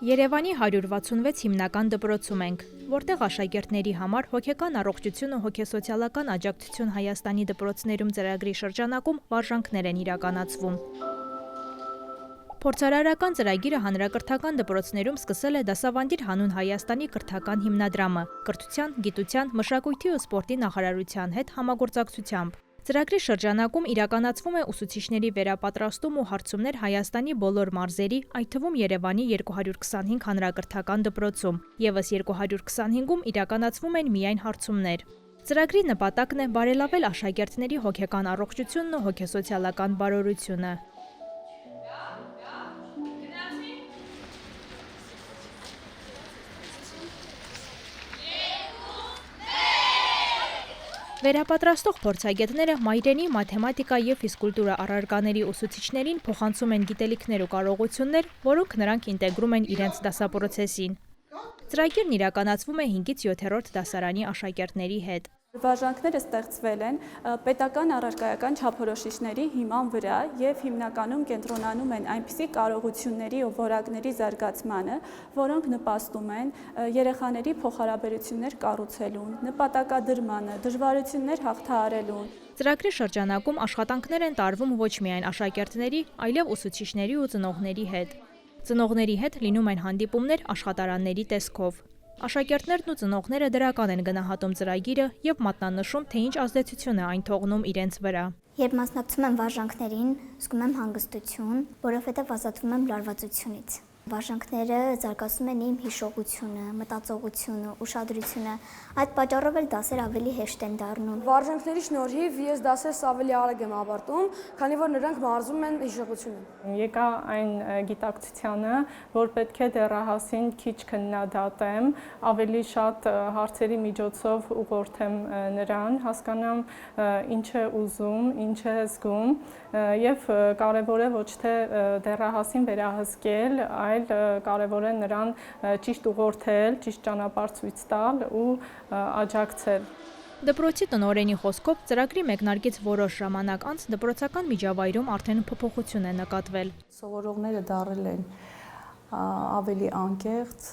Երևանի 166 հիմնական դպրոցում ենք, որտեղ աշակերտների համար հոգեկան առողջություն ու հոգեսոցիալական աջակցություն Հայաստանի դպրոցներում ծրագրի շրջանակում վարժանքներ են իրականացվում։ Փորձարարական ծրագիրը հանրակրթական դպրոցներում սկսել է Դասավանդիր հանուն Հայաստանի կրթական հիմնադրամը, կրթության, գիտության, մշակույթի ու սպորտի նախարարության հետ համագործակցությամբ։ Ծրագրի շրջանակում իրականացվում է ուսուցիչների վերապատրաստում ու հարցումներ Հայաստանի բոլոր մարզերի, այդ թվում Երևանի 225 հանրակրթական դպրոցում, ևս 225-ում իրականացվում են միայն հարցումներ։ Ծրագրի նպատակն է բարելավել աշակերտների հոգեկան առողջությունն ու հոգեսոցիալական բարօրությունը։ Վերապատրաստող փորձագետները մայրենի, մաթեմատիկա և ֆիզկուլտուրա առարկաների ուսուցիչներին փոխանցում են գիտելիքներ ու կարողություններ, որոնք նրանք ինտեգրում են իրենց դասապրոցեսին։ Ծրագիրն իրականացվում է 5-ից 7-րդ դասարանի աշակերտների հետ։ Վարժանքները ստեղծվել են պետական առարկայական չափորոշիչների հիման վրա և հիմնականում կենտրոնանում են այնպիսի կարողությունների ու որակների զարգացմանը, որոնք նպաստում են երեխաների փոխհարաբերություններ կառուցելուն, նպատակադրմանը, դժվարություններ հաղթահարելուն։ Ծրագրի շրջանակում աշխատանքներ են տարվում ոչ միայն աշակերտների, այլև ուսուցիչների ու ծնողների հետ։ Ծնողների հետ լինում են հանդիպումներ աշխատարանների տեսքով։ Աշակերտներն ու ծնողները դրական են գնահատում ծրագիրը և մատնանշում, թե ինչ ազդեցություն է այն թողնում իրենց վրա։ Երբ մասնակցում եմ վարժանքներին, զգում եմ հանգստություն, որովհետև ազատվում եմ լարվածությունից։ Վարժանքները զարգացնում են իմ հիշողությունը, մտածողությունը, ուշադրությունը, այդ պատճառով էլ դասերը ավելի հեշտ են դառնում։ Վարժանքների շնորհիվ ես դասերս ավելի արագ եմ ավարտում, քանի որ նրանք մարզում են հիշողությունը։ Եկա այն գիտակցությանը, որ պետք է դեռահասին քիչ քննադատեմ, ավելի շատ հարցերի միջոցով ուղղորդեմ նրան, հասկանամ ինչ է ուզում, ինչ է զգում, եւ կարևոր է ոչ թե դեռահասին վերահսկել, այլ կարևոր է նրան ճիշտ ուղղորդել, ճիշտ ճանապարհ ցույց տալ ու աջակցել։ Դպրոցի տնօրենի խոսքով ծրագրի մեկնարկից որոշ ժամանակ անց դպրոցական միջավայրում արդեն փոփոխություն է նկատվել։ Սովորողները դառել են ավելի անկեղծ,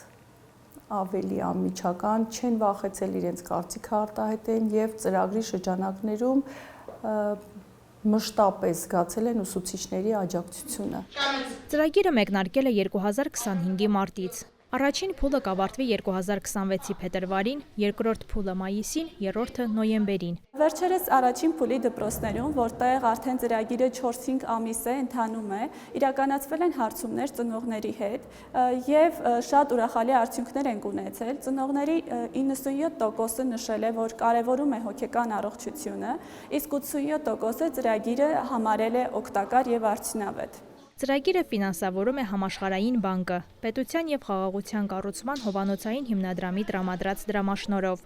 ավելի անմիջական, չեն վախեցել իրենց կարծիքը արտահայտեն եւ ծրագրի շրջանակներում մշտապես զգացել են ուսուցիչների աջակցությունը։ Ծրագիրը մեկնարկել է 2025-ի մարտից։ Առաջին փուլը կավարտվի 2026-ի փետրվարին, երկրորդ փուլը մայիսին, երրորդը նոյեմբերին։ Վերջերս առաջին փուլի դպրոցներում, որտեղ արդեն ծրագիրը 4-5 ամիս է ընթանում է, իրականացվել են հարցումներ ծնողների հետ եւ շատ ուրախալի արդյունքներ են ունեցել։ Ծնողների 97%-ը նշել է, որ կարևորում է հոգեկան առողջությունը, իսկ 87%-ը ծրագիրը համարել է օգտակար եւ արդյունավետ։ Ծրագիրը ֆինանսավորում է Համաշխարհային բանկը, պետության և խաղաղության կառուցման հովանոցային հիմնադրամի տրամադրած դրամաշնորհով։